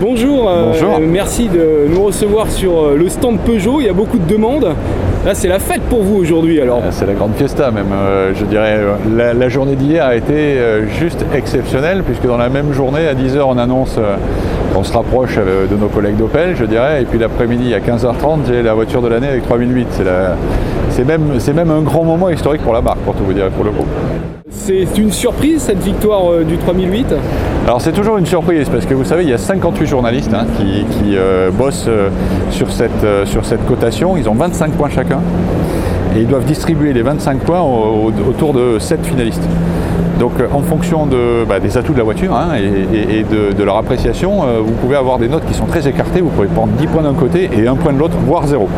Bonjour, Bonjour. Merci de nous recevoir sur le stand Peugeot, il y a beaucoup de demandes. Là c'est la fête pour vous aujourd'hui alors. C'est la grande fiesta même, je dirais. La journée d'hier a été juste exceptionnelle puisque dans la même journée, à 10h, on annonce qu'on se rapproche de nos collègues d'Opel, je dirais, et puis l'après-midi à 15h30, j'ai la voiture de l'année avec 3008. C'est même un grand moment historique pour la marque, pour tout vous dire, pour le groupe. C'est une surprise cette victoire du 3008 ? Alors c'est toujours une surprise parce que vous savez, il y a 58 journalistes qui bossent sur cette cotation. Ils ont 25 points chacun et ils doivent distribuer les 25 points autour de 7 finalistes. Donc en fonction des atouts de la voiture et de leur appréciation, vous pouvez avoir des notes qui sont très écartées. Vous pouvez prendre 10 points d'un côté et 1 point de l'autre, voire 0.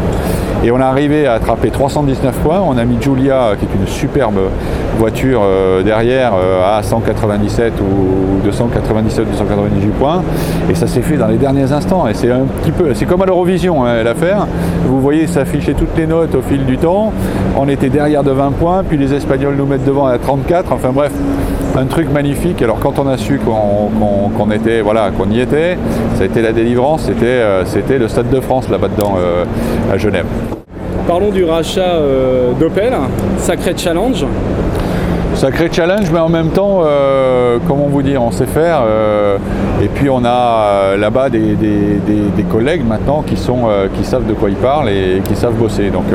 Et on est arrivé à attraper 319 points. On a mis Giulia, qui est une superbe voiture derrière, à 197 ou 297, 298 points. Et ça s'est fait dans les derniers instants. Et c'est un petit peu, c'est comme à l'Eurovision l'affaire. Vous voyez s'afficher toutes les notes au fil du temps. On était derrière de 20 points, puis les Espagnols nous mettent devant à 34. Enfin bref, un truc magnifique. Alors quand on a su qu'on y était, ça a été la délivrance. C'était le Stade de France là-bas dedans à Genève. Parlons du rachat d'Opel, sacré challenge. Sacré challenge, mais en même temps, comment vous dire, on sait faire. Et puis on a là-bas des collègues maintenant qui savent de quoi ils parlent et qui savent bosser. Donc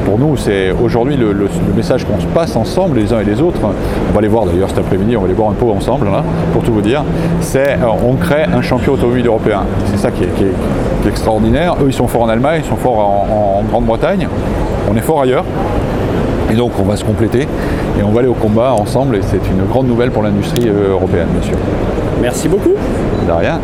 pour nous, c'est aujourd'hui le message qu'on se passe ensemble, les uns et les autres. On va les voir d'ailleurs cet après-midi, on va les boire un pot ensemble, là, pour tout vous dire. C'est on crée un champion automobile européen. C'est ça qui est extraordinaire. Eux, ils sont forts en Allemagne, ils sont forts en Grande-Bretagne. On est fort ailleurs. Et donc on va se compléter et on va aller au combat ensemble et c'est une grande nouvelle pour l'industrie européenne, bien sûr. Merci beaucoup. De rien.